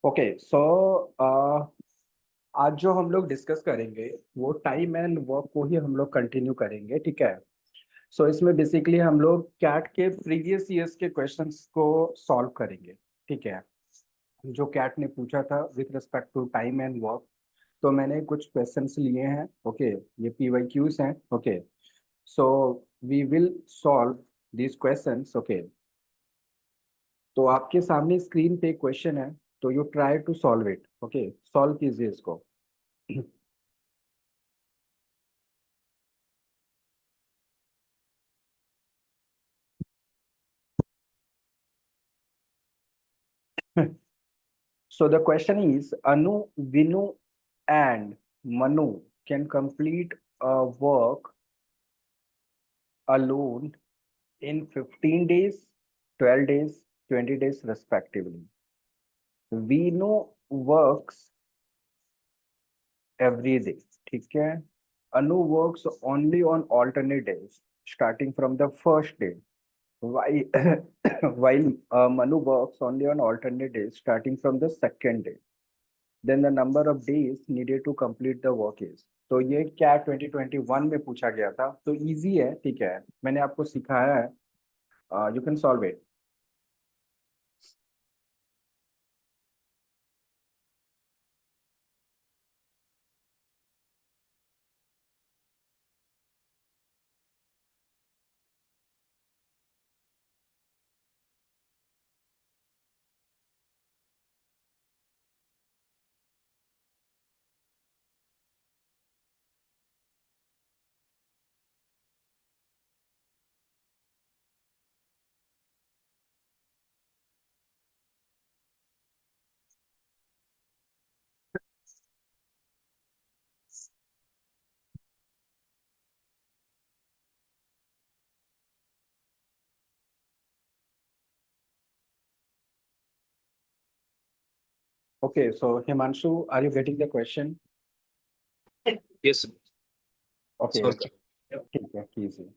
Okay so आज जो हम लोग डिस्कस करेंगे वो टाइम एंड वर्क को ही हम लोग कंटिन्यू करेंगे, ठीक है। सो इसमें बेसिकली हम लोग कैट के प्रीवियस ईयर्स के क्वेश्चंस को सॉल्व करेंगे, ठीक है। जो कैट ने पूछा था with respect to time and work, तो मैंने कुछ क्वेश्चंस लिए हैं, ओके। ये PYQs हैं, okay. So we will solve these questions, okay. तो आपके सामने स्क्रीन पे क्वेश्चन है, तो you try to solve it, okay. Solve कीजिए इसको। So the question is, Anu, Vinu, and Manu can complete a work alone in 15 days, 12 days, 20 days, respectively. Vinu works every day, ठीक है। Anu works only on alternate days, starting from the first day. While, while Manu works only on alternate days, starting from the second day. Then the number of days needed to complete the work is। तो ये क्या 2021 में पूछा गया था, तो easy है, ठीक है। मैंने आपको सिखाया है, you can solve it. Okay so Himanshu, are you getting the question? Yes, okay, sir. ठीक है, कीजिए।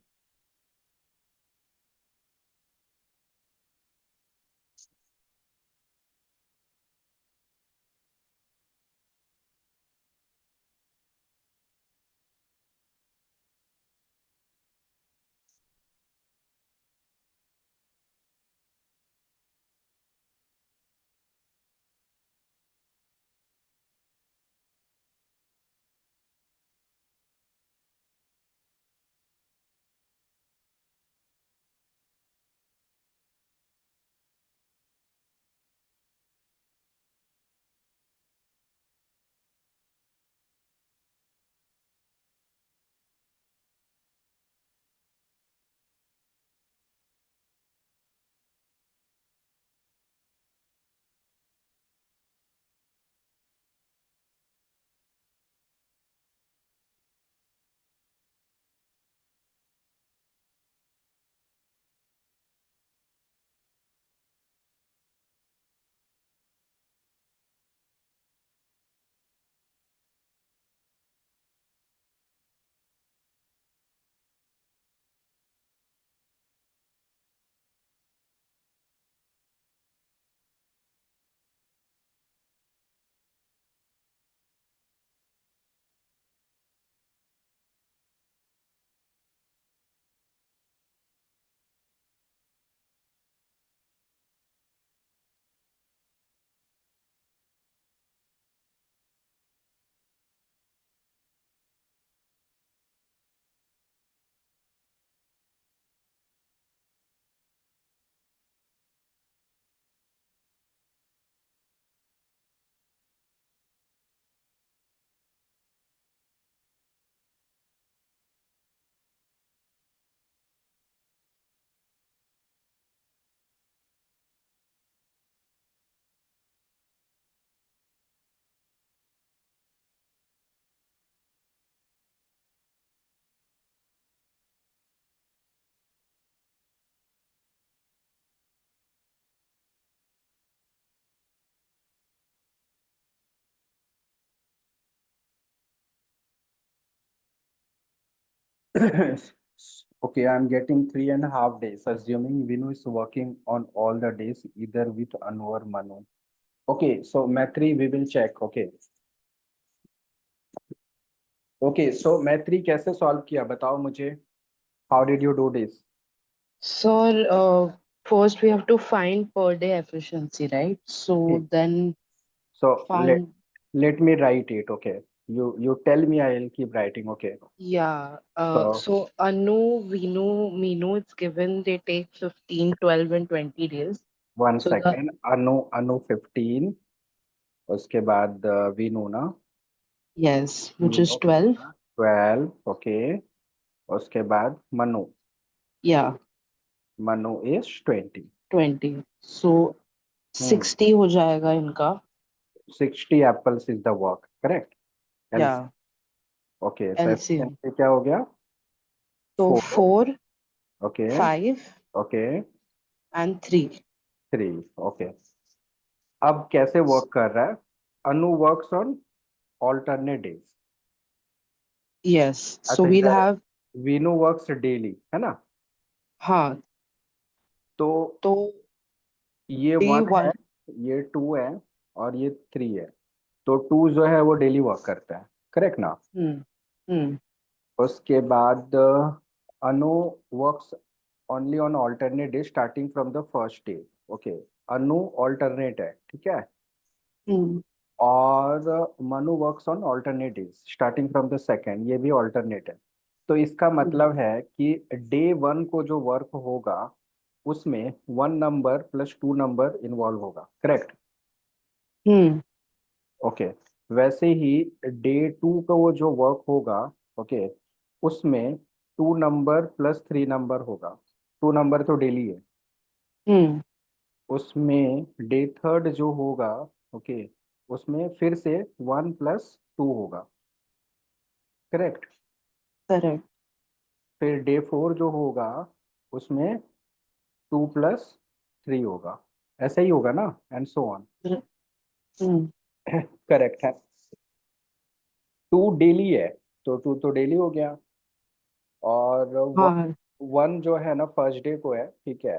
Okay, I'm getting 3.5 days, assuming Vinu is working on all the days, either with Anu or Manu. Okay, so Maitri, we will check. Okay. Okay, so Maitri कैसे solve किया बताओ मुझे. How did you do this? So, first we have to find per day efficiency, right? Okay. So then So find, let me write it. Okay. You tell me. I'll keep writing. Okay. yeah. So So Anu, Vinu, Minu, it's given they take 15, 12, and 20 days. one So the, second. अनु 15. उसके बाद वीनू ना. yes, which is Veenu 12. कितना 12. Okay. उसके बाद Manu. Yeah, Manu is 20. 20. So hmm. 60 हो जाएगा इनका. 60 apples is the work. Correct. Else. Yeah, okay, so LCM. Efficiency क्या हो गया? So 4. 4, okay. 5, okay. and 3. 3. Okay. अब कैसे वर्क कर रहा है? Anu works on alternate days. Yes. So अच्छा, we'll इधर have, वीनू वर्क्स डेली है ना. हाँ, तो तो ये day 1 है, 1. ये 2 है, और ये 3 है. तो 2 जो है वो डेली वर्क करता है. करेक्ट ना. Hmm. Hmm. उसके बाद Anu works only on alternate day starting from the first day. Okay. Anu alternate है, ठीक है. Hmm. और Manu works on alternate days starting from the second, ये भी ऑल्टरनेट है. तो इसका Hmm. मतलब है कि डे 1 को जो वर्क होगा उसमें 1 नंबर प्लस 2 नंबर इन्वॉल्व होगा. करेक्ट. Hmm. ओके. वैसे ही डे 2 का वो जो वर्क होगा, ओके, उसमें 2 नंबर प्लस 3 नंबर होगा. 2 नंबर तो डेली है. Hmm. उसमें डे 3 जो होगा, ओके, उसमें फिर से 1 प्लस 2 होगा. करेक्ट. Correct. फिर डे 4 जो होगा उसमें 2 प्लस 3 होगा. ऐसा ही होगा ना, and so on. Hmm. Correct है. 2 डेली है, तो 2 तो डेली हो गया. और हाँ. 1 जो है ना फर्स्ट डे को है, ठीक है.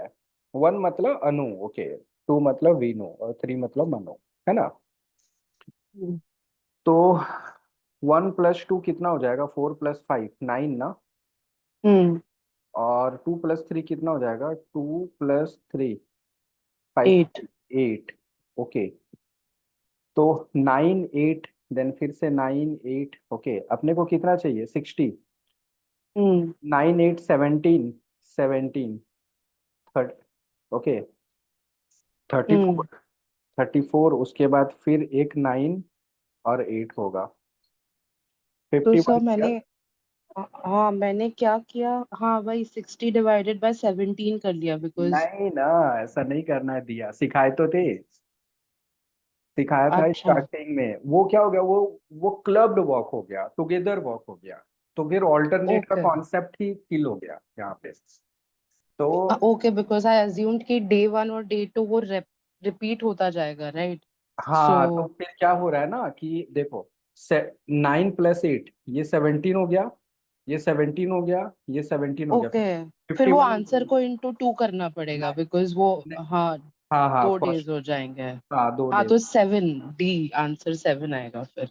1 मतलब अनु. ओके. 2 मतलब वीनू और 3 मतलब मनु. है ना. Hmm. तो 1 प्लस 2 कितना हो जाएगा? 4 प्लस 5 9 ना. Hmm. और 2 प्लस 3 कितना हो जाएगा? 2 प्लस 3 5 8. 8. ओके. तो 9 8, देन फिर से 9 8. ओके, अपने को कितना चाहिए? 60. Hmm. 9 8 17. 17 थर्ट. Okay. Thirty Hmm. Four 34. उसके बाद फिर एक 9 और 8 होगा. तो 51 सर किया. हाँ मैंने क्या किया, हाँ भाई 60 डिवाइडेड बाय 17 कर लिया बिकॉज, नहीं ना, ऐसा नहीं करना है. दिया सिखाए तो थे. सिखाया था अच्छा, स्टार्टिंग में. वो क्या हो गया? वो क्लब्ड वॉक हो गया, टुगेदर वॉक हो गया. तो फिर ऑल्टरनेट का ओके कॉन्सेप्ट ही किल हो गया यहाँ पे. तो ओके, बिकॉज आई अज्यूम्ड कि डे 1 और डे 2 वो रिपीट होता जाएगा, राइट? सो हाँ, तो फिर क्या हो रहा है ना कि देखो, 9 प्लस 8 ये 17 हो गया, ये 17 हो गया, ये 17 हो गया, ओके, फिर फिफ्टी वो वन आंसर को इनटू 2 करना पड़ेगा बिकॉज वो, हाँ, हाँ हाँ 2 डेज फर्स्ट. हो जाएंगे. हाँ 2 हाँ डेज. तो 7, डी आंसर 7 आएगा फिर.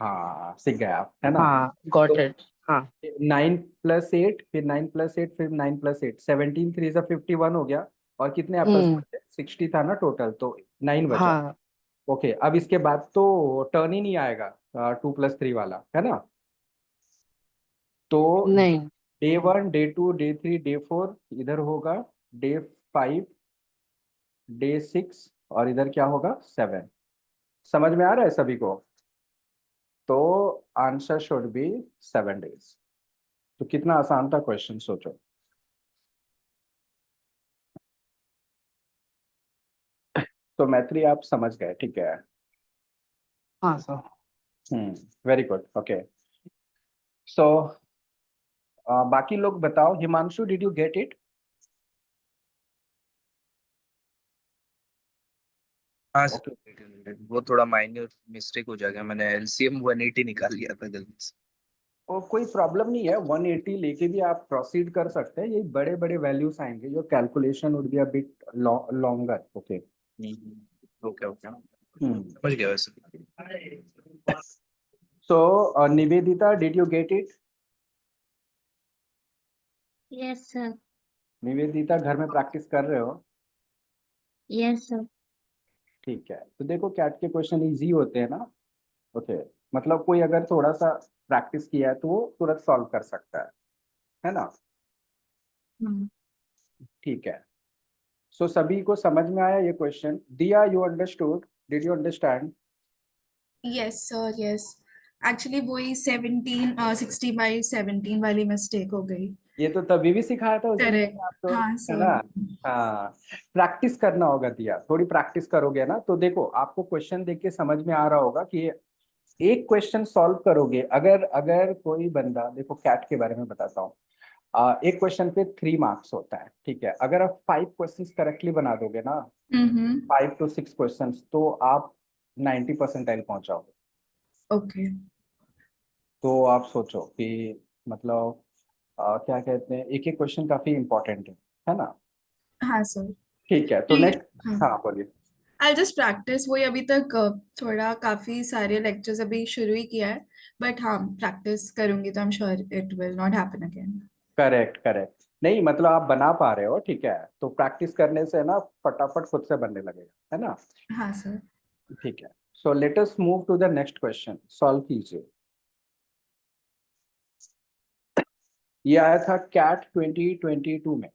हाँ सीख गए आप, है ना. हाँ, गॉट तो इट. हाँ. 9 प्लस 8, फिर 9 प्लस 8, फिर 9 प्लस 8, 17 3 से 51 हो गया. और कितने एप्पल्स हम्म. बचे? 60 था ना टोटल, तो 9 बचा. हाँ. ओके, अब इसके बाद तो टर्न ही नहीं आएगा 2 प्लस 3 वाला, है ना. तो नहीं. डे 1 डे 2 डे 3 डे 4 इधर होगा. डे 5 डे 6 और इधर क्या होगा? 7. समझ में आ रहा है सभी को? तो आंसर शुड बी 7 डेज. तो कितना आसान था क्वेश्चन, सोचो. तो मैत्री आप समझ गए, ठीक है. हाँ सर. Very good. ओके. सो बाकी लोग बताओ. Himanshu, did you get it? हाँ ओके. सर, वो थोड़ा माइन्यूट मिस्टेक हो जाएगा, मैंने एलसीएम 180 निकाल लिया था गलती से। और कोई प्रॉब्लम नहीं है. 180 लेके भी आप प्रोसीड कर सकते हैं. ये बड़े बड़े वैल्यूज आएंगे, your calculation would be a bit longer. Okay. Okay okay, हम्म समझ गया वैसे। So Nivedita, did you get it? Yes, sir. Nivedita, घर में प्रैक्टिस कर रहे हो? Yes, sir. ठीक है, तो देखो कैट के क्वेश्चन इजी होते हैं ना। ओके, मतलब कोई अगर थोड़ा सा प्रैक्टिस किया है तो वो तुरंत सॉल्व कर सकता है ना? Hmm. ठीक है। सो सभी को समझ में आया ये क्वेश्चन? दिया, you understood? Did you understand? Yes sir yes. Actually वही 17 60/17 वाली मिस्टेक हो गई। ये तो तभी भी सिखाया था उस दिन करेक्ट। मैंने आपको, हाँ है ना? सर। हाँ, प्रैक्टिस करना होगा दिया, थोड़ी प्रैक्टिस करोगे ना तो देखो आपको क्वेश्चन देख के समझ में आ रहा होगा कि एक क्वेश्चन सॉल्व करोगे। अगर अगर कोई बंदा, देखो कैट के बारे में बताता हूँ, एक क्वेश्चन पे 3 मार्क्स होता है, ठीक है? अगर आप 5 क्वेश्चन करेक्टली बना दोगे ना, हम्म। 5 to 6 क्वेश्चन, तो आप 90 परसेंटाइल पहुंचाओगे। ओके। तो आप सोचो कि मतलब क्या कहते हैं, एक एक क्वेश्चन काफी इंपॉर्टेंट है ना? हाँ सर। ठीक है, तो नेक्स्ट। हाँ। हाँ बोलिए। आई जस्ट प्रैक्टिस वही अभी तक थोड़ा काफी सारे लेक्चर्स अभी शुरू ही किया है। बट हाँ प्रैक्टिस करूंगी तो I am sure it will not happen again. Correct correct, नहीं मतलब आप बना पा रहे हो, ठीक है? तो प्रैक्टिस करने से ना फटाफट खुद से बनने लगेगा, है ना? हाँ सर। ठीक है, so let us move to the next question, solve कीजिए। ये आया था कैट 2022 में।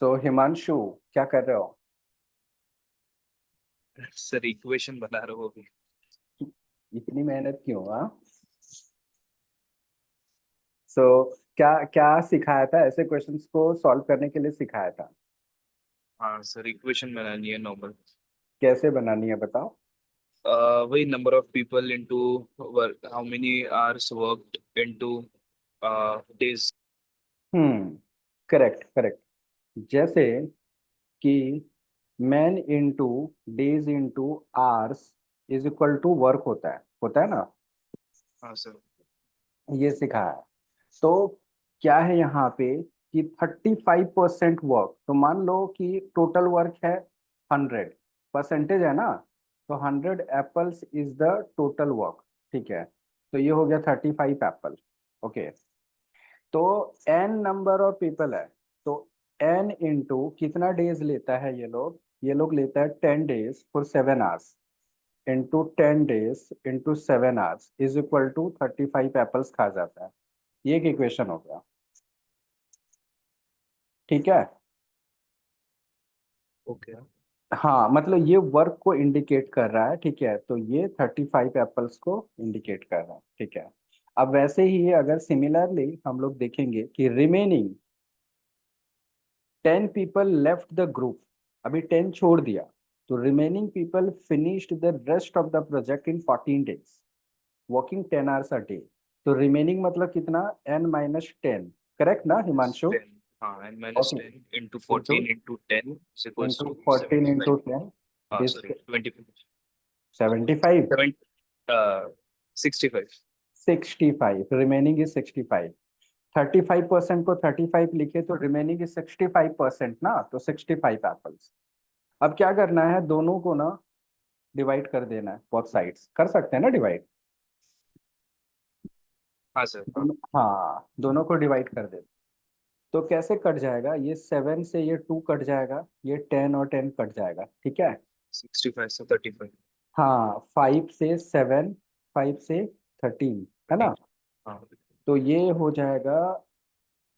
सो हिमांशु क्या कर रहे हो? सर इक्वेशन बना रहा हूँ अभी। इतनी मेहनत क्यों? हाँ, सो क्या क्या सिखाया था? ऐसे क्वेश्चंस को सॉल्व करने के लिए सिखाया था? हाँ सर, इक्वेशन बनानी है नॉर्मल। कैसे बनानी है बताओ? वही number of people into work, how many hours worked into days. Correct correct. जैसे कि man into days into hours is equal to work होता है ना? हाँ सर। ये सिखाया है। तो क्या है यहाँ पे कि 35% वर्क, तो मान लो कि टोटल वर्क है 100, परसेंटेज है ना, तो 100 apples is the total work. ठीक है, तो ये हो गया 35 एप्पल। ओके, तो एन नंबर ऑफ पीपल है, तो एन इंटू कितना डेज लेता है ये लोग लेता है 10 days for 7 hours, into 10 days into 7 hours is equal to 35 apples खा जाता है। ये एक इक्वेशन हो गया। ठीक है, ओके। हाँ मतलब ये वर्क को इंडिकेट कर रहा है। ठीक है, तो ये 35 एप्पल्स को इंडिकेट कर रहा है। ठीक है, अब वैसे ही अगर सिमिलरली हम लोग देखेंगे कि remaining 10 people left the group, अभी 10 छोड़ दिया, तो remaining people finished the rest of the project in 14 days working 10 hours a day. तो रिमेनिंग मतलब कितना? n-10। करेक्ट ना हिमांशु? 10, हाँ, N minus okay, 10 into into 14 into 10 is equals into two 14 75। Into 10 हाँ इज सॉरी, 25। 75। 65। 65, remaining is 65। 35% को 35 लिखे तो remaining is 65% ना, तो 65 एप्पल्स। अब क्या करना है, दोनों को ना डिवाइड कर देना है, बोथ साइड्स कर सकते हैं ना डिवाइड। हाँ सर, हाँ। हाँ, दोनों को डिवाइड कर दे। तो कैसे कट जाएगा? ये 7 से ये 2 कट जाएगा, ये 10 और 10 कट जाएगा। ठीक है, 65 से 35। हाँ 5 से 7, 5 से 13, है ना? हाँ, तो ये हो जाएगा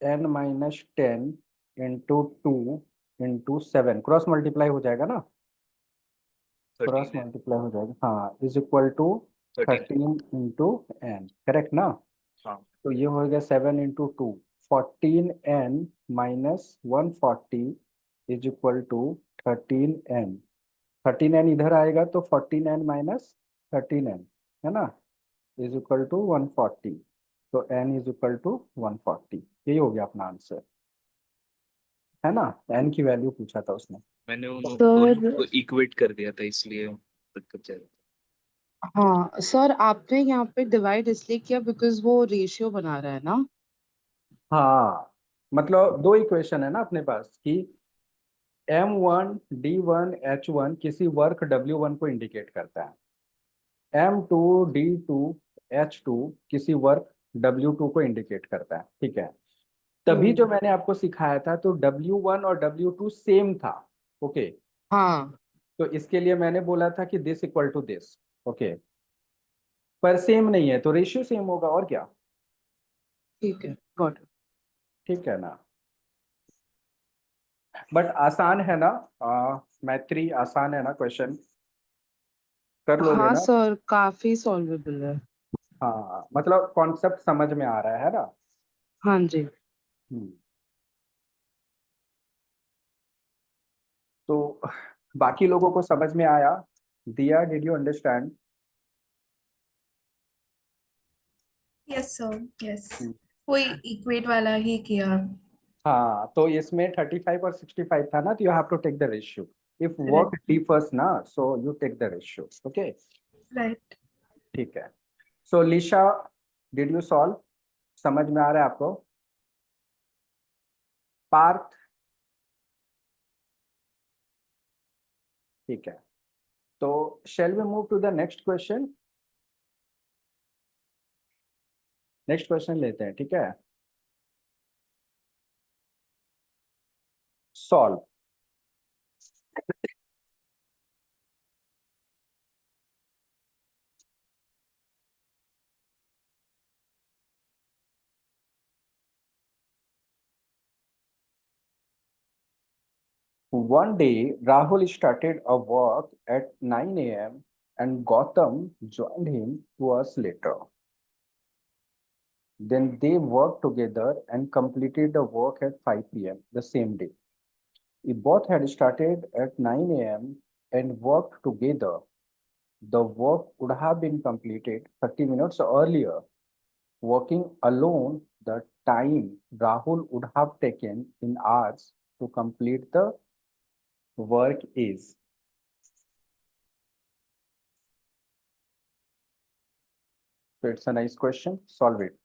n-10 into 2 into 7, cross multiply हो जाएगा ना? क्रॉस 13 है। मल्टीप्लाई हो जाएगा, हाँ, is equal to 13। 13 into N, correct ना? हाँ, तो ये हो गया 7 into 2, 14n-140 is equal to 13n। 13n इधर आएगा तो 14n-13n, है ना, इज इक्वल टू 140। तो n इज इक्वल टू 140। यही हो गया अपना आंसर, है ना? n की वैल्यू पूछा था उसने। मैंने उन दोनों सर को इक्वेट कर दिया था, इसलिए दिक्कत चल रही हाँ सर, आपने यहाँ पे डिवाइड इसलिए किया बिकॉज वो रेशियो बना रहा है ना। हाँ, मतलब दो इक्वेशन है ना अपने पास कि M1 D1 H1 किसी वर्क W1 को इंडिकेट करता है, M2 D2 H2 किसी वर्क W2 को इंडिकेट करता है। ठीक है, तभी जो हम्म। मैंने आपको सिखाया था तो W1 और W2 सेम था। ओके, हाँ तो इसके लिए मैंने बोला था कि this equal to this. Okay, पर सेम नहीं है तो रेशियो सेम होगा, और क्या? ठीक है, गॉट। ठीक है ना? बट आसान है ना? मैथ्री आसान है ना क्वेश्चन? कर लोगे हाँ ना? सर, काफी सॉल्वेबल है। हाँ मतलब कॉन्सेप्ट समझ में आ रहा है ना? हाँ जी। हम्म, तो बाकी लोगों को समझ में आया? दिया, did you understand? Yes sir, yes. कोई इक्वेट वाला ही किया। हाँ, तो इसमें 35 और 65 था ना, तो you have to take the ratio. If work correct. Differs ना, so you take the ratio. Okay, right. ठीक है। So Lisha, did you solve? समझ में आ रहा है आपको? पार्थ, ठीक है। तो shall we move to the next question? Next question लेते हैं, ठीक है। Solve. One day, Rahul started a work at 9 a.m. and Gautam joined him 2 hours later. Then they worked together and completed the work at 5 p.m. the same day. If both had started at 9 a.m. and worked together, the work would have been completed 30 minutes earlier. Working alone, the time Rahul would have taken in hours to complete the work is. So it's a nice question. Solve it.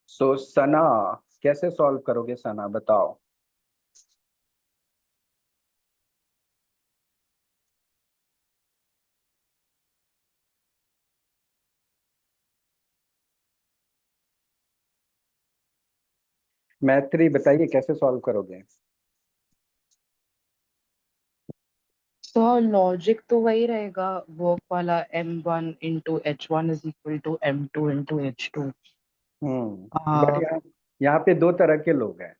So सना कैसे solve करोगे सना बताओ. मैत्री बताइए कैसे solve करोगे. तो logic तो वही रहेगा, वर्क वाला m1 into h1 is equal to m2 into h2. But यहाँ पे दो तरह के लोग हैं.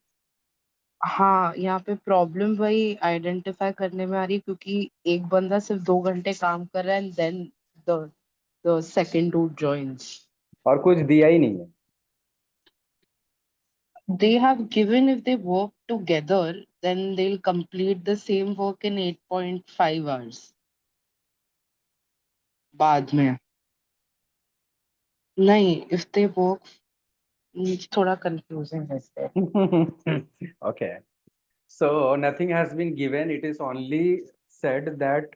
हाँ, यहाँ पे प्रॉब्लम वही आइडेंटिफाई करने में आ रही है, क्योंकि एक बंदा सिर्फ 2 घंटे काम कर रहा है and then the second dude joins. और कुछ दिया ही नहीं है. They have given if they work together, then they'll complete the same work in 8.5 hours. बाद में नहीं, if they work, थोड़ा confusing है इससे. Okay. So nothing has been given. It is only said that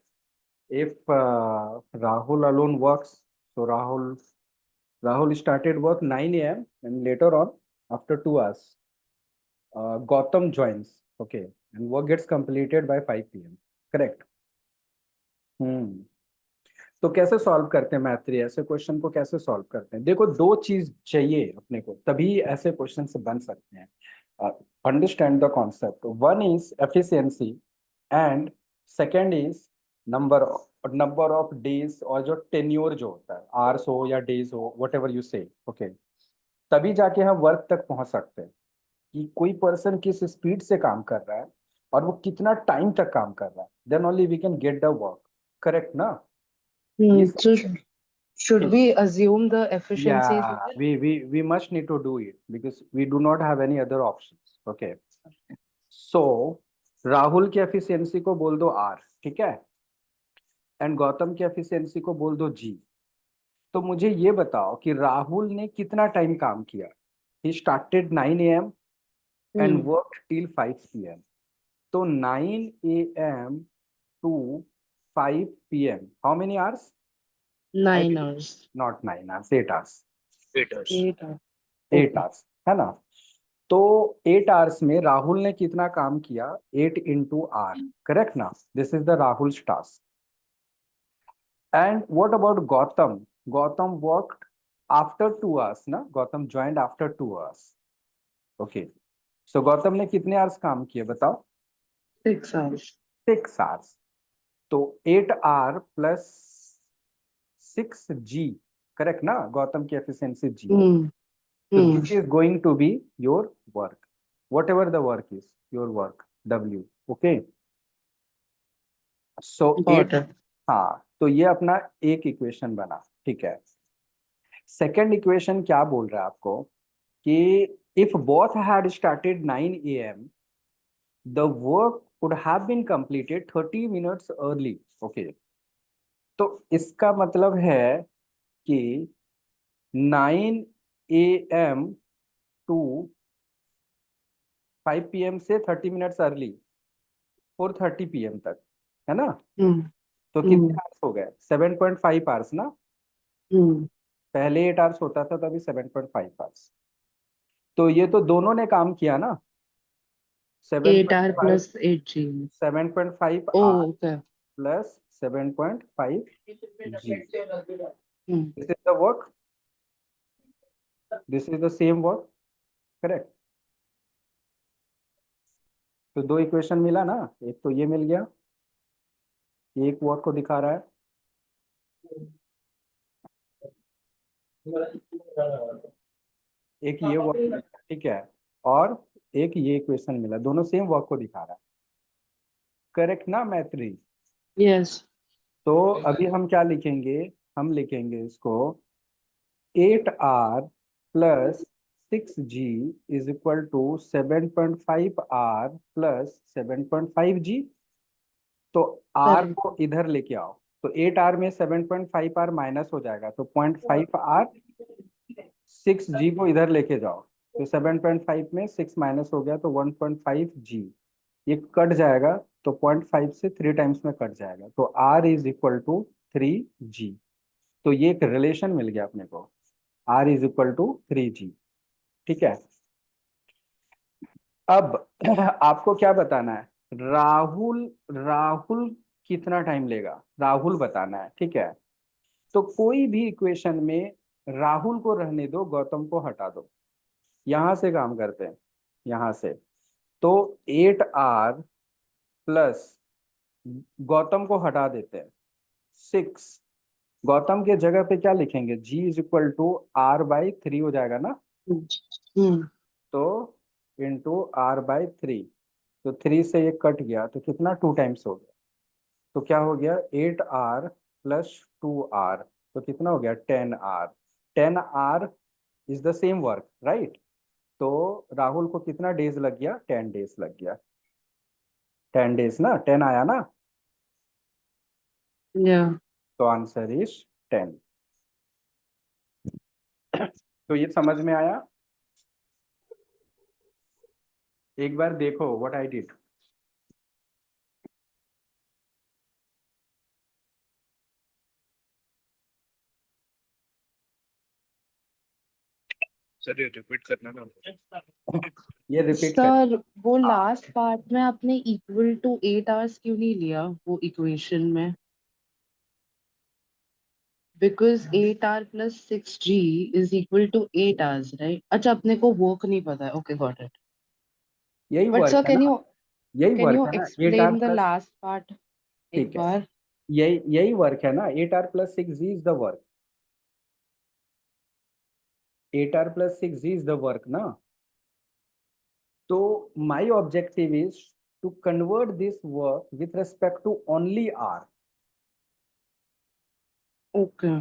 if Rahul alone works, so Rahul started work 9 a.m. and later on, after 2 hours, Gautam joins. Okay, and work gets completed by 5 p.m. Correct. तो कैसे solve करते हैं मैत्री, ऐसे question को कैसे solve करते हैं. देखो दो चीज चाहिए अपने को, तभी ऐसे क्वेश्चन से बन सकते हैं. Understand the concept. One is efficiency and second is number of days, और जो टेन्योर जो होता है, आवर्स हो या डेज हो, वट एवर यू से. ओके, तभी जाके हम वर्क तक पहुंच सकते हैं कि कोई पर्सन किस स्पीड से काम कर रहा है और वो कितना टाइम तक काम कर रहा है. Then only we can get the work. Correct ना. So should we assume the efficiency is Yeah, we must need to do it because we do not have any other options. Okay. So Rahul की efficiency को बोल दो R, ठीक है, and Gautam की efficiency को बोल दो G. तो मुझे ये बताओ कि राहुल ने कितना टाइम काम किया. He started 9 a.m. and worked till 5 p.m. तो 9 a.m. to 5 p.m. How many hours? 9 hours. Not 9 hours, 8 hours. 8 hours. 8 hours. 8 hours है ना. तो 8 आवर्स में राहुल ने कितना काम किया? 8 इंटू आर, करेक्ट ना? This is the Rahul task. And what about Gautam? Gautam worked after 2 hours ना, Gautam joined after 2 hours. Okay, so Gautam ने कितने आवर्स काम किए बताओ? 6 hours. 6 आवर्स. तो 8 आर प्लस 6 जी, करेक्ट ना? गौतम की efficiency ji. Hmm. So Hmm. this is going to be your work, whatever the work is, your work, W. Okay. So 8, Got it. हाँ, तो ये अपना एक इक्वेशन बना, ठीक है. सेकेंड इक्वेशन क्या बोल रहा है आपको कि if both had started 9 AM, the work would have been completed 30 minutes early. Okay. तो इसका मतलब है कि 9 AM टू 5 PM से 30 मिनट्स अर्ली 4:30 PM तक, है ना? Hmm. तो कितने आवर्स हो गए? 7.5 आवर्स ना. Hmm. पहले 8 आवर्स होता था, तो अभी 7.5 आवर्स. तो ये तो दोनों ने काम किया ना. 8 hour 7.5 plus 8G. 7.5 R Oh, okay. Plus 7.5 G. Hmm. This is the work, this is the same work, correct? तो दो इक्वेशन मिला ना, एक तो ये मिल गया, एक वर्क को दिखा रहा है, एक ये वर्क मिला, ठीक है, और एक ये इक्वेशन मिला, दोनों सेम वर्क को दिखा रहा है, करेक्ट ना मैत्री? Yes. तो अभी हम क्या लिखेंगे? हम लिखेंगे इसको 8 R plus 6 G is equal to 7.5 R plus 7.5 G. तो आर Correct. को इधर लेके आओ, तो 8 आर में 7.5 आर माइनस हो जाएगा, तो 0.5 आर. 6 जी को इधर लेके जाओ, तो 7.5 में 6 माइनस हो गया, तो 1.5 जी. ये कट जाएगा, तो 0.5 से 3 टाइम्स में कट जाएगा, तो आर इज इक्वल टू 3 जी. तो ये एक रिलेशन मिल गया अपने को, आर इज इक्वल टू 3 जी. ठीक है. अब आपको क्या बताना है? राहुल, राहुल कितना टाइम लेगा, राहुल बताना है, ठीक है. तो कोई भी इक्वेशन में राहुल को रहने दो, गौतम को हटा दो. यहां से काम करते हैं, यहां से. तो 8 आर प्लस, गौतम को हटा देते हैं, 6. गौतम के जगह पे क्या लिखेंगे? जी इज इक्वल टू R/3 हो जाएगा ना. Hmm. तो इंटू R/3, तो 3 से ये कट गया, तो कितना? 2 टाइम्स हो गया, तो क्या हो गया? 8 आर प्लस 2 आर, तो कितना हो गया? 10 R. 10 R is the same work, right? तो राहुल को कितना डेज लग गया? 10 डेज लग गया. 10 डेज ना, 10 आया ना, Yeah. तो आंसर इज 10. तो ये समझ में आया? एक बार देखो व्हाट आई डिड. सर ये रिपीट करना ना. ये रिपीट कर. सर वो हाँ. लास्ट पार्ट में आपने इक्वल टू 8 hours क्यों नहीं लिया वो इक्वेशन में? Because 8 hour plus 6G is equal to 8 hours, right? अच्छा, अपने को वर्क नहीं पता है. Okay, got it. यही बट वर्क सर, है ना, यही कैन वर्क यू है ना. 8 R explain the plus, last part एक ठीक है, बार? यही वर्क है ना. 8 R plus 6 G is the work. 8 R plus 6 G is the work ना. तो my objective is to convert this work with respect to only R. Okay.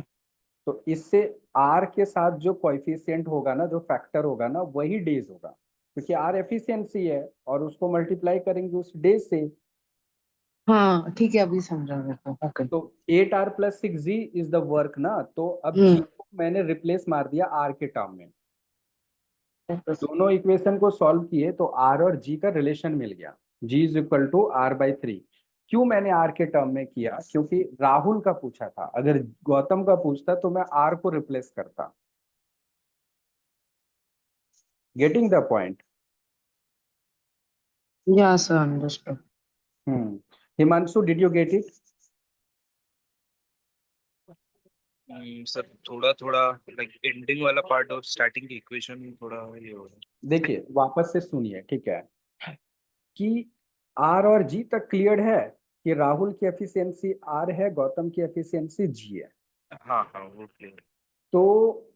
तो इससे आर के साथ जो कोएफिशिएंट होगा ना, जो फैक्टर होगा ना, वही डेज होगा, क्योंकि आर एफिशिएंसी है और उसको मल्टीप्लाई करेंगे उस डेज से. हाँ ठीक है, अभी समझा मेरे को. ओके. तो 8 R plus 6 G is the work ना, तो अब जी हम्म. को मैंने रिप्लेस मार दिया आर के टर्म में. दोनों इक्वेशन को सॉल्व किए तो आर और जी का रिलेशन मिल गया, जी इज इक्वल टू R/3. क्यों मैंने आर के टर्म में किया? क्योंकि राहुल का पूछा था, अगर गौतम का पूछता तो मैं आर को रिप्लेस करता. Getting the point? Yeah, sir, understood. Himanshu, did you get it? Sir थोड़ा थोड़ा लाइक एंडिंग वाला पार्ट और स्टार्टिंग की इक्वेशन थोड़ा ये हो रहा है। देखिए वापस से सुनिए, ठीक है, कि आर और जी तक क्लियर है कि राहुल की एफिशिएंसी आर है, गौतम की एफिशिएंसी जी है। हाँ हाँ वो क्लियर। तो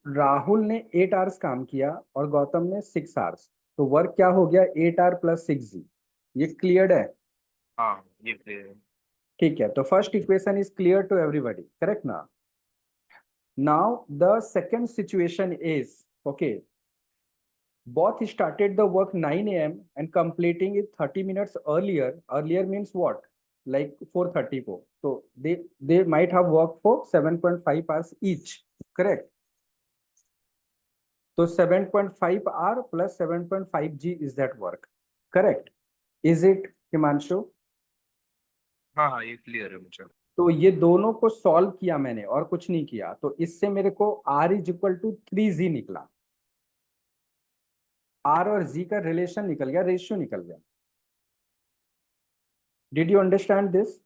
राहुल ने 8 आवर्स काम किया और गौतम ने 6 आवर्स, तो वर्क क्या हो गया, 8 आर प्लस 6 जी। ये क्लियर है? हाँ ये क्लियर है। ठीक है, तो first equation is clear to everybody, correct ना? Now the second situation is, okay, both started the work 9 a.m. and completing it 30 minutes earlier. Earlier means what? Like 4:30 को, so they might have worked for 7.5 hours each, correct? So 7.5 hour plus 7.5 g is that work, correct? Is it, Himanshu? हाँ हाँ ये clear है मुझे। तो ये दोनों को सॉल्व किया मैंने और कुछ नहीं किया, तो इससे मेरे को r is equal to 3z निकला। r और z का रिलेशन निकल गया, रेशियो निकल गया। Did you understand this?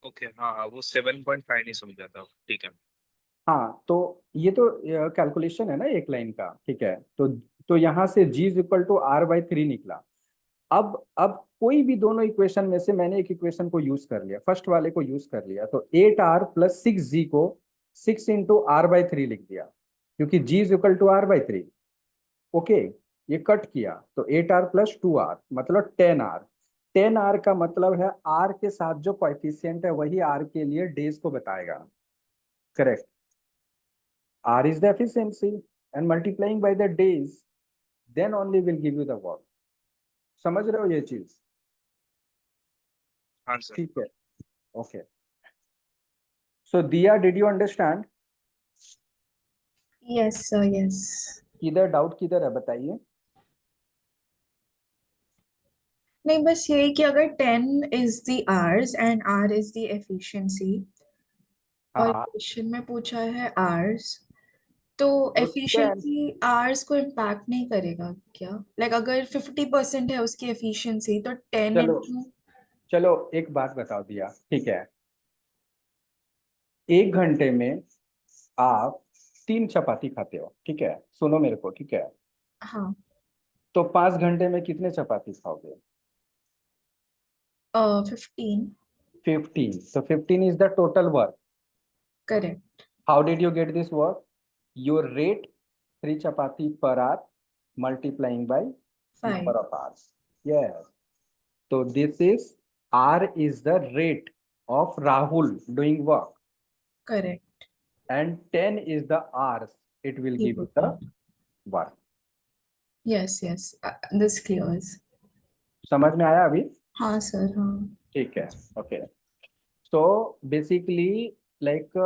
Okay हाँ हाँ वो 7.5 नहीं समझा था, ठीक है। हाँ, तो ये तो कैलकुलेशन है ना एक लाइन का, ठीक है, तो यहाँ से g is equal to r/3 निकला। अब कोई भी दोनों इक्वेशन में से मैंने एक इक्वेशन को यूज कर लिया, फर्स्ट वाले को यूज कर लिया, तो 8r प्लस 6g को 6 इंटू r/3 लिख दिया, क्योंकि g is equal to r/3। Okay, ये कट किया तो 8r प्लस 2r मतलब 10r। 10r का मतलब है r के साथ जो कोएफिशिएंट है वही r के लिए डेज को बताएगा, correct? R is the efficiency and multiplying by the days, then only will give you the work. समझ रहे हो ये चीज? हाँ सर। ठीक है, ओके। सो दिया, did you understand? Yes, sir, yes. किधर डाउट किधर है बताइए? नहीं, बस यही कि अगर 10 is the hours and R is the efficiency और हाँ, क्वेश्चन में पूछा है hours, तो तो 10, efficiency hours को इम्पैक्ट नहीं करेगा क्या? लाइक अगर 50% है उसकी efficiency तो 10 चलो into चलो एक बात बताओ दिया, ठीक है, 1 घंटे में आप 3 चपाती खाते हो, ठीक है, सुनो मेरे को, ठीक है, हाँ, तो 5 घंटे में कितने चपाती खाओगे? 15, 15, so 15 is the total work. correct, How did you get this work? You rate 3 chapati per hour multiplying by 5, number of hours. Yes. So this is R is the rate of Rahul doing work, correct, and 10 is the hours it will give you the work. yes, yes, this clears. समझ में आया अभी? हाँ sir, हाँ, ठीक है, okay. तो basically like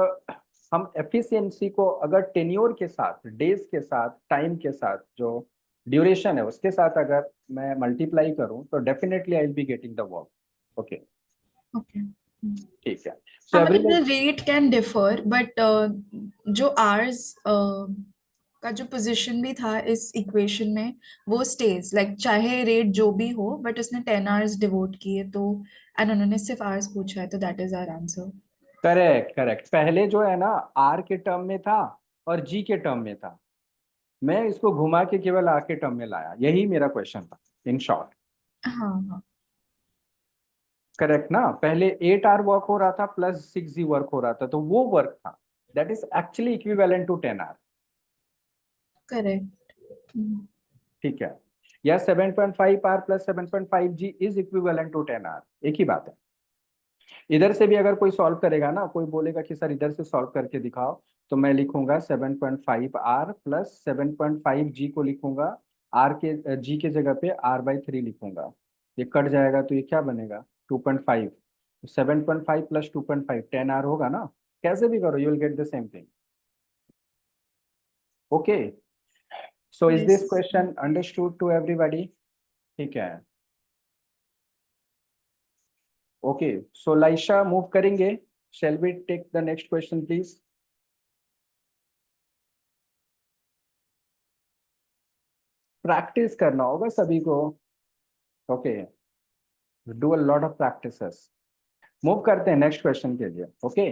हम एफिशिएंसी को अगर टेन्योर के साथ, डेज के साथ, टाइम के साथ, जो ड्यूरेशन है उसके साथ अगर मैं मल्टीप्लाई करूं तो definitely I will be getting the work. Okay, okay. ठीक है। सो हाँ, मतलब everyone, the rate can differ but जो आवर्स का जो पोजीशन भी था इस इक्वेशन में वो स्टेज, लाइक चाहे रेट जो भी हो बट उसने 10 आवर्स डिवोट किए तो, एंड उन्होंने सिर्फ आवर्स पूछा है, तो that is our answer. Correct correct, पहले जो है ना आर के टर्म में था और जी के टर्म में था, मैं इसको घुमा के केवल आर के टर्म में लाया, यही मेरा क्वेश्चन था इन शॉर्ट, हाँ हाँ, करेक्ट ना? पहले 8 आवर वर्क हो रहा था प्लस 6 जी वर्क हो रहा था, तो वो वर्क था, that is actually equivalent to 10 hour, correct. ठीक है? या 7.5 hour plus 7.5 G is equivalent to 10 hour, एक ही बात है। इधर से भी अगर कोई सॉल्व करेगा ना, कोई बोलेगा कि सर इधर से सॉल्व करके दिखाओ, तो मैं लिखूंगा 7.5 आर प्लस 7.5 जी को लिखूंगा, आर के जी के जगह पे r/3 लिखूंगा, ये कट जाएगा तो ये क्या बनेगा 2.5, 7.5 प्लस 2.5 10 आर होगा ना? कैसे भी करो you will get the same thing. Okay, so is this yes, question understood to everybody? ठीक है, ओके, सो लाइशा मूव करेंगे, shall we take the next question please? Practice करना होगा सभी को, ओके। Do a lot of practices. Move करते हैं नेक्स्ट क्वेश्चन के लिए। ओके,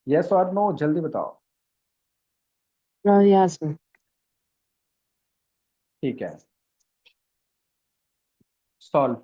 यस और नो, जल्दी बताओ। Yeah, sir. ठीक है, solve.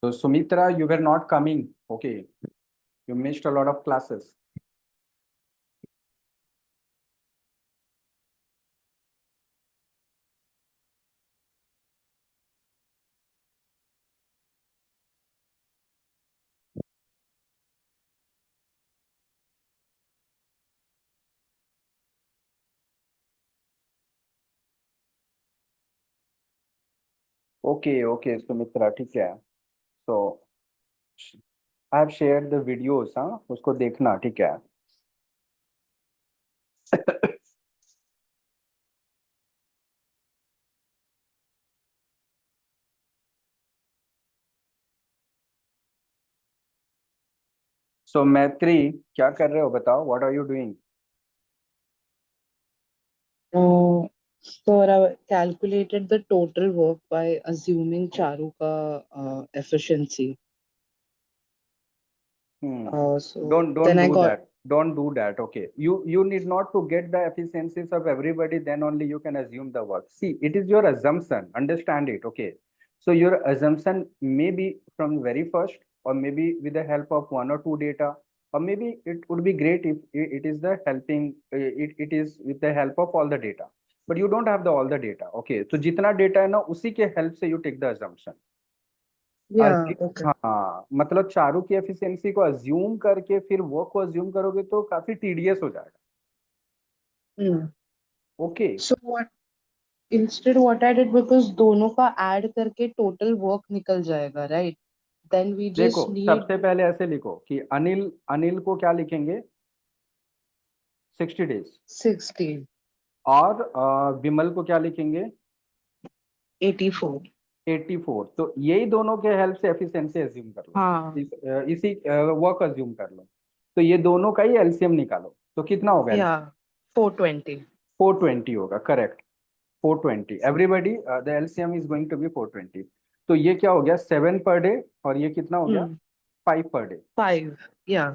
So Sumitra, you were not coming. Okay, you missed a lot of classes. Okay, okay, Sumitra, ठीक है। So I have shared the videos, हाँ, उसको देखना, ठीक है। So मैत्री, क्या कर रहे हो बताओ? What are you doing? Sir, I calculated the total work by assuming Charu ka efficiency. So Don't then I do got that. Don't do that. Okay. You need not to get the efficiencies of everybody. Then only you can assume the work. See, it is your assumption. Understand it. Okay. So your assumption may be from very first, or maybe with the help of one or two data, or maybe it would be great if it is the helping. It is with the help of all the data. But you don't have the all the data. Okay. So जितना data है ना, उसी के help से you take the assumption. yeah, okay. हाँ, मतलब चारों की एफिशिएंसी को अज्यूम करके फिर वो को अज्यूम करोगे तो काफी टीडियस हो जाएगा। Hmm. Okay, So what I did, because दोनों का add करके total work निकल जाएगा, right? Then we देखो just need सबसे पहले ऐसे लिखो कि अनिल, अनिल को क्या लिखेंगे? 60 डेज। 60, और विमल को क्या लिखेंगे? 84। 84। तो यही दोनों के हेल्प से एफिशिएंसी एज्यूम कर लो। हाँ इसी वर्क एज्यूम कर लो। तो ये दोनों का ही एलसीएम निकालो, तो कितना होगा? या 420। 420 होगा, correct. 420 everybody, the LCM is going to be 420। तो ये क्या हो गया? 7 पर डे, और ये कितना हो गया? 5 पर डे। 5 या।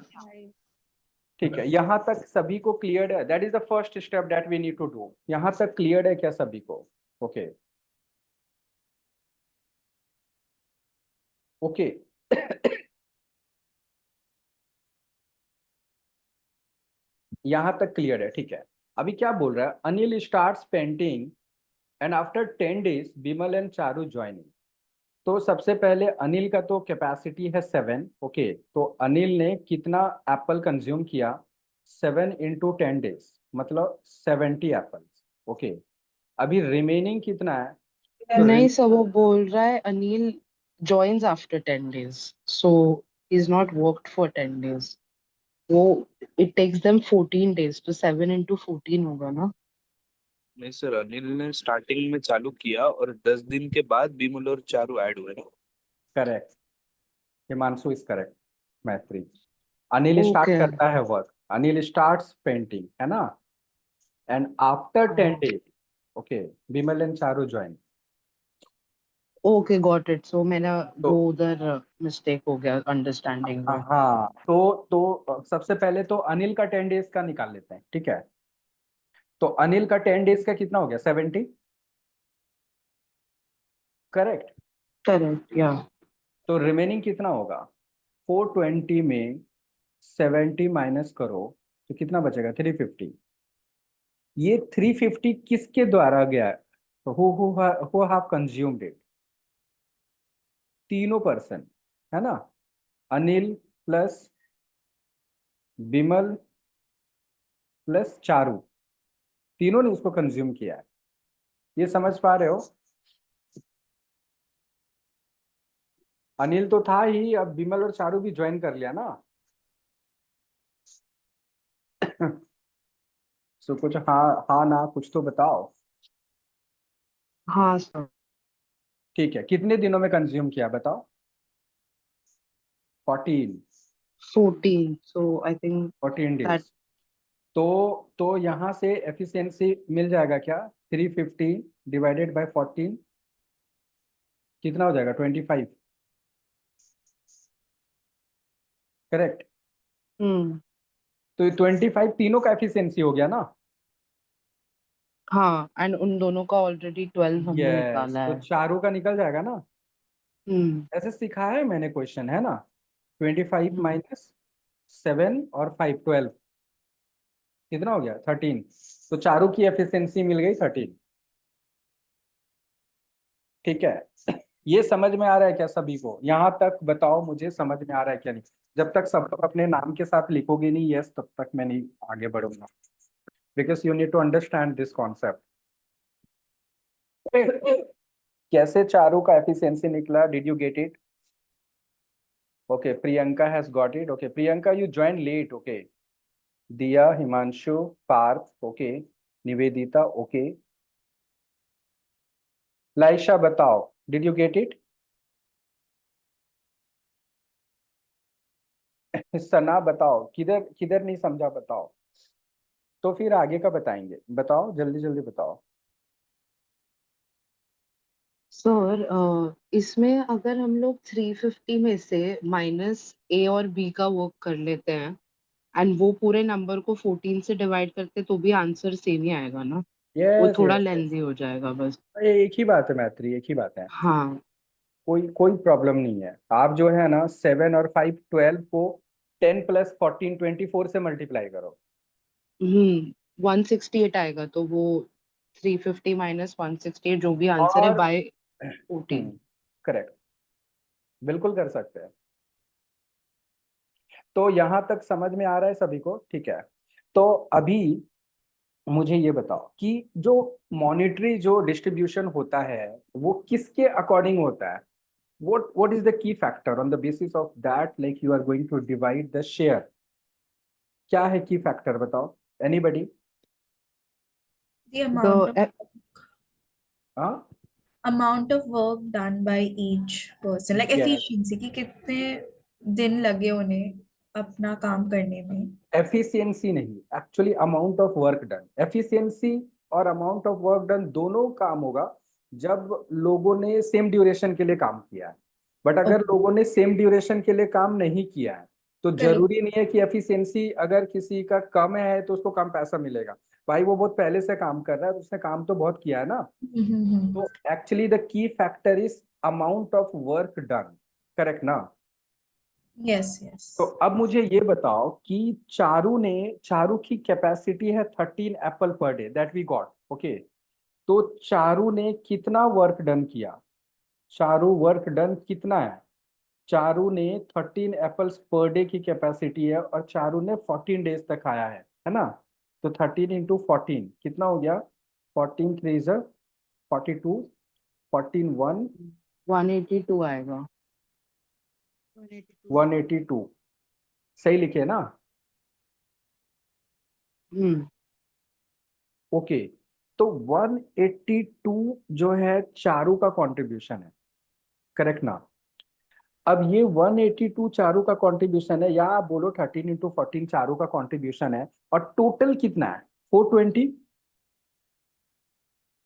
ठीक है, यहाँ तक सभी को क्लियर है? That is the first step that we need to do. यहाँ तक क्लियर है क्या सभी को? Okay okay. यहाँ तक क्लियर है, ठीक है। अभी क्या बोल रहा है? Anil starts painting and after 10 days Vimal and Charu joining. तो सबसे पहले अनिल का तो कैपेसिटी है 7। ओके, तो अनिल ने कितना एप्पल कंज्यूम किया? 7 इंटू 10 डेज, मतलब 70 एप्पल्स। ओके, अभी रिमेनिंग कितना है? तो नहीं सर, वो बोल रहा है Anil joins after 10 days, so he's not worked for 10 days. वो it takes them 14 days, तो 7 into 14 होगा ना? नहीं सर, अनिल ने स्टार्टिंग में चालू किया और 10 दिन के बाद बिमल और चारू ऐड हुए ना। Correct, Himanshu is correct. मैत्री, अनिल स्टार्ट Okay. करता है वर्क, अनिल स्टार्ट्स पेंटिंग, है ना? And after 10 days, okay, Vimal and Charu join. Okay, got it. So मेरा तो वो उधर मिस्टेक हो गया अंडरस्टैंडिंग में। हाँ, तो सबसे पहले तो अनिल का 10 डेज का निकाल लेते हैं, ठीक है? तो अनिल का 10 डेज का कितना हो गया? 70, करेक्ट। करेक्ट या। तो रिमेनिंग कितना होगा? 420 में 70 माइनस करो तो कितना बचेगा? 350। ये 350 किसके द्वारा गया है? तो हु हैव कंज्यूम्ड इट? तीनों पर्सन, है ना? अनिल प्लस विमल प्लस चारू, तीनों ने उसको कंज्यूम किया है। ये समझ पा रहे हो? अनिल तो था ही, अब विमल और चारू भी ज्वाइन कर लिया ना। सो कुछ हाँ हाँ ना कुछ तो बताओ। हाँ सर। ठीक है, कितने दिनों में कंज्यूम किया बताओ? 14। 14, so I think 14 that days. तो यहाँ से एफिशिएंसी मिल जाएगा क्या? 350 डिवाइडेड बाय 14 कितना हो जाएगा? 25, करेक्ट। तो 25 तीनों का एफिशिएंसी हो गया ना? हाँ, एंड उन दोनों का ऑलरेडी 12 हमने यस, निकाला तो है। चारों का निकल जाएगा ना? हम्म ऐसे सिखाया है मैंने क्वेश्चन, है ना? 25 हम्म। माइनस 7 और 5, 12 कितना हो गया? 13। तो चारों की एफिशिएंसी मिल गई 13। ठीक है, ये समझ में आ रहा है क्या सभी को? यहाँ तक बताओ मुझे, समझ में आ रहा है क्या? नहीं, जब तक सब लोग अपने नाम के साथ लिखोगे नहीं यस, तब तक मैं नहीं आगे बढ़ूंगा, because you need to understand this concept. कैसे चारों का एफिशिएंसी निकला? Did you get it? Okay, Priyanka has got it. Okay Priyanka, you join late. Okay, Diya, Himanshu, Parth, okay, Nivedita, okay. Laisha बताओ, did you get it? Sana बताओ, किधर किधर नहीं समझा बताओ, तो फिर आगे का बताएंगे। बताओ जल्दी जल्दी बताओ। सर, इसमें अगर हम लोग 350 में से माइनस ए और बी का वर्क कर लेते हैं एंड वो पूरे नंबर को 14 से डिवाइड करते तो भी आंसर सेम ही आएगा ना? वो यस थोड़ा यस यस, लेंदी हो जाएगा बस। एक ही बात है मैत्री, एक ही बात है। हाँ। कोई कोई प्रॉब्लम नहीं है। आप जो है ना 7 और 5 12 को 10 प्लस 14 24 से मल्टीप्लाई करो। 168 आएगा, तो वो 350 माइनस 168 जो भी आंसर है और बाय 14। करेक्ट, बिल्कुल कर सकते हैं। तो यहाँ तक समझ में आ रहा है सभी को? ठीक है, तो अभी मुझे ये बताओ कि जो मॉनेटरी जो डिस्ट्रीब्यूशन होता है वो किसके अकॉर्डिंग होता है? what is the key factor on the basis of that, like you are going to divide the share? क्या है की फैक्टर बताओ? एनीबडी? The amount of हाँ amount of work done by each person, like yes. efficiency कि कितने दिन लगे उन्हें अपना काम करने में. एफिशिएंसी नहीं, actually amount of work done. Efficiency और अमाउंट ऑफ वर्क डन दोनों काम होगा जब लोगों ने सेम ड्यूरेशन के लिए काम किया है। बट अगर Okay. लोगों ने सेम ड्यूरेशन के लिए काम नहीं किया है तो Correct. जरूरी नहीं है कि एफिशिएंसी अगर किसी का कम है तो उसको कम पैसा मिलेगा। भाई वो बहुत पहले से काम कर रहा है तो उसने काम तो बहुत किया है ना। Mm-hmm. तो actually the key factor is amount of work done, correct ना? Yes, yes. तो अब मुझे ये बताओ कि चारू की कैपेसिटी है 13 apple per day that we got, okay. तो चारू ने कितना वर्क डन किया? चारू वर्क डन कितना है? चारू ने 13 एप्पल्स पर डे की कैपेसिटी है और चारू ने 14 डेज तक आया है ना? तो 13 इंटू 14 कितना हो गया? 14 3 42, 14 1 182 आएगा। 182 सही लिखे ना? हम्म ओके तो 182 जो है चारू का कंट्रीब्यूशन है, करेक्ट ना? अब ये 182 चारू का कंट्रीब्यूशन है या आप बोलो 13 इंटू 14 चारू का कंट्रीब्यूशन है और टोटल कितना है? 420।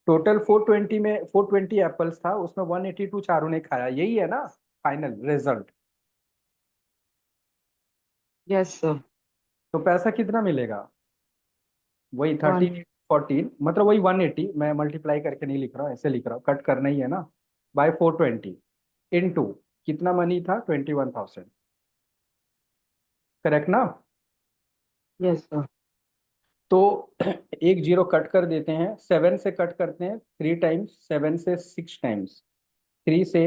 टोटल 420 में 420 एप्पल्स था, उसमें 182 चारू ने खाया, यही है ना फाइनल रिजल्ट? Yes sir. तो पैसा कितना मिलेगा? वही 13 वन 14 मतलब वही 180। मैं मल्टीप्लाई करके नहीं लिख रहा हूँ, ऐसे लिख रहा हूँ, कट करना ही है ना, बाय 420 इनटू कितना मनी था? 21,000, करेक्ट ना? Yes sir. तो एक जीरो कट कर देते हैं, 7 से कट करते हैं 3 टाइम्स, 7 से 6 टाइम्स, 3 से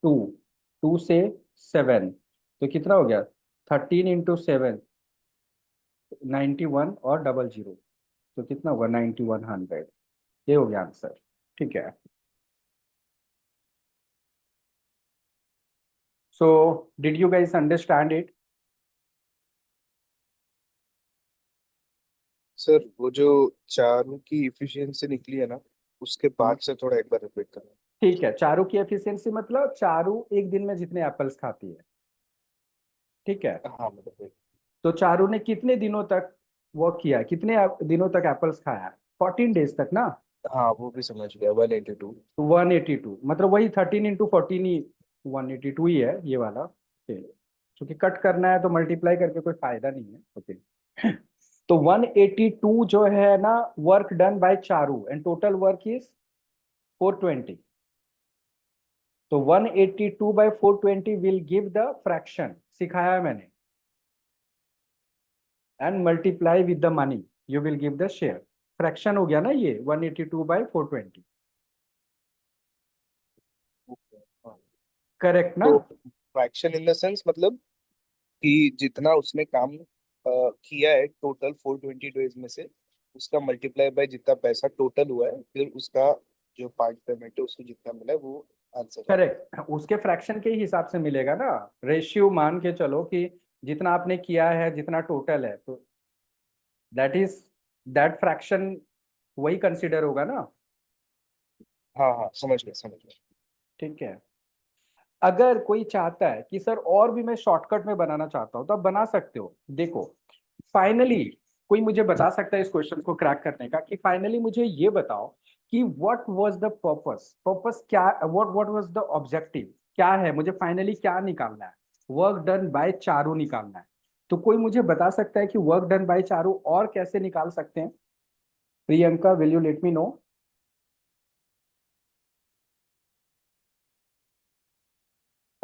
2, 2 से 7, तो कितना हो गया? 13 इंटू 7 91 और डबल जीरो, तो कितना हुआ? 9100। ये हो गया आंसर, ठीक है। So, did you guys understand it? Sir वो जो चारू की इफिशियंसी निकली है ना, उसके बाद से थोड़ा एक बार रिपीट करना। ठीक है, चारू की एफिशिएंसी मतलब चारू एक दिन में जितने एप्पल्स खाती है, ठीक है। हाँ मतलब तो चारू ने कितने दिनों तक वर्क किया है, कितने दिनों तक एप्पल्स खाया है? 14 डेज तक ना। हाँ वो भी समझ गया 182। तो 182 मतलब वही 13 इंटू 14 ही 182 ही है ये वाला, ओके। क्योंकि कट करना है तो मल्टीप्लाई करके कोई फायदा नहीं है, ओके। तो 182 जो है ना work done by Charu and total work is 420। तो 182 by 420 will give the fraction, सिखाया है मैंने, and multiply with the money you will give the share. Fraction हो गया ना ये 182 बाय 420, करेक्ट ना? तो फ्रैक्शन इन द सेंस मतलब कि जितना उसने काम किया है टोटल 420 डेज में से, उसका मल्टीप्लाई बाय जितना पैसा टोटल हुआ है, फिर उसका जो पार्ट पेमेंट है उसको जितना मिला है वो आंसर है। करेक्ट, उसके फ्रैक्शन के ही हिसाब से मिलेगा ना। रेशियो मान के चलो कि जितना आपने किया है जितना टोटल है, तो दैट इज दैट फ्रैक्शन वही कंसिडर होगा ना। हाँ हाँ समझ गया समझ गया। ठीक है। अगर कोई चाहता है कि सर और भी मैं शॉर्टकट में बनाना चाहता हूं तो आप बना सकते हो। देखो फाइनली कोई मुझे बता सकता है इस क्वेश्चन को क्रैक करने का, कि फाइनली मुझे ये बताओ कि व्हाट वाज द पर्पस क्या, व्हाट वाज द ऑब्जेक्टिव क्या है, मुझे फाइनली क्या निकालना है? वर्क डन बाय चारू निकालना है। तो कोई मुझे बता सकता है कि वर्क डन बाय चारू और कैसे निकाल सकते हैं? Priyanka, will you let me know?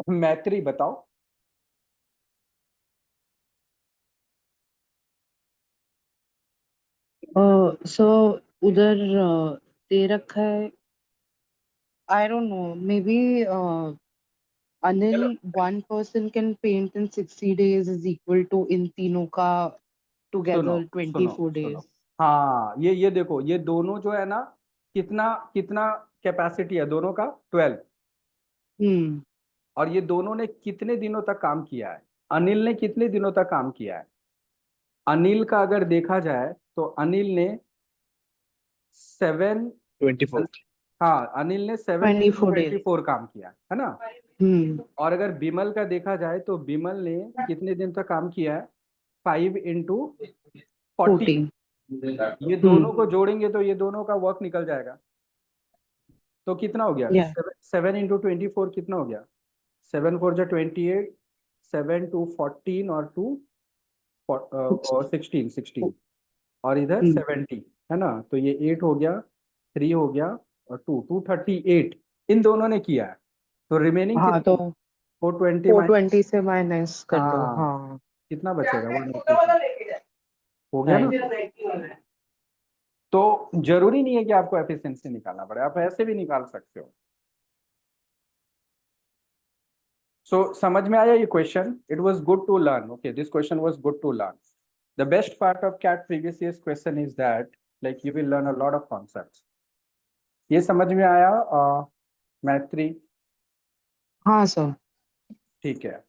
मैत्री बताओ। सो उधर दे रखा है, I don't know, may be Anil, चलो, one person can paint in 60 days is equal to in तीनों का सुनो together सुनो 24 days. सुनो, हाँ ये देखो, ये दोनों जो है ना, कितना कितना कैपेसिटी है दोनों का? 12। हम्म और ये दोनों ने कितने दिनों तक काम किया है? अनिल ने कितने दिनों तक काम किया है? अनिल का अगर देखा जाए तो अनिल ने 7, 24 हाँ अनिल ने 7 into 24 days 24 काम किया है ना। और अगर बिमल का देखा जाए तो बिमल ने कितने दिन तक काम किया है, 5 into 40। 40 ये दोनों को जोड़ेंगे तो ये दोनों का वर्क निकल जाएगा। तो कितना हो गया, Yeah. 7 into 24 कितना हो गया, 7 4 जा 28, 7 to 14 और 2 और 16 और इधर 70 है ना। तो ये 8 हो गया, 3 हो गया और 238 इन दोनों ने किया है। तो रिमेनिंग हाँ तो कितना, 420 माइनस, 420 से माइनस कर दो। हाँ हाँ कितना बचेगा, 180 हो गया ना। तो जरूरी नहीं है कि आपको एफिशिएंसी निकालना पड़े, आप ऐसे भी निकाल सकते हो। सो समझ में आया ये question, it was good to learn, okay this question was good to learn. The best part of CAT previous years question is that like you will learn a lot of concepts. ये समझ में आया मैत्री? हाँ sir. ठीक है,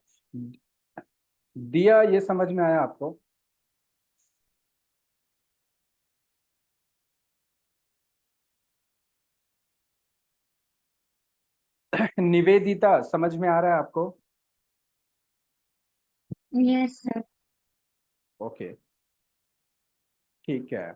दिया ये समझ में आया आपको? निवेदिता समझ में आ रहा है आपको? Yes sir. ओके ठीक है,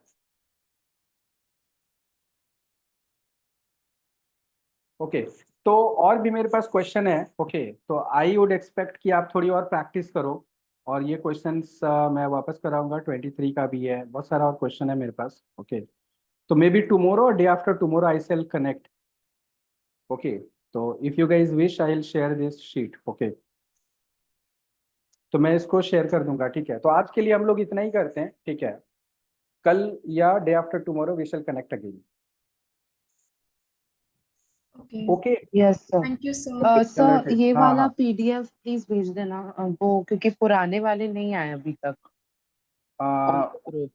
ओके तो और भी मेरे पास क्वेश्चन है। ओके तो आई वुड एक्सपेक्ट कि आप थोड़ी और प्रैक्टिस करो, और ये क्वेश्चंस मैं वापस कराऊंगा, 23 का भी है, बहुत सारा और क्वेश्चन है मेरे पास। ओके तो मे बी टुमारो और day after tomorrow I shall connect. Okay तो if you guys wish I will share this sheet. Okay तो मैं इसको शेयर कर दूंगा, ठीक है। तो आज के लिए हम लोग इतना ही करते हैं, ठीक है। कल या day after tomorrow we shall connect again. Okay, okay yes sir. Thank you sir. चलो सर ठीक, ये हाँ वाला हाँ पीडीएफ प्लीज भेज देना, वो क्योंकि पुराने वाले नहीं आए अभी तक आ, ग्रुप।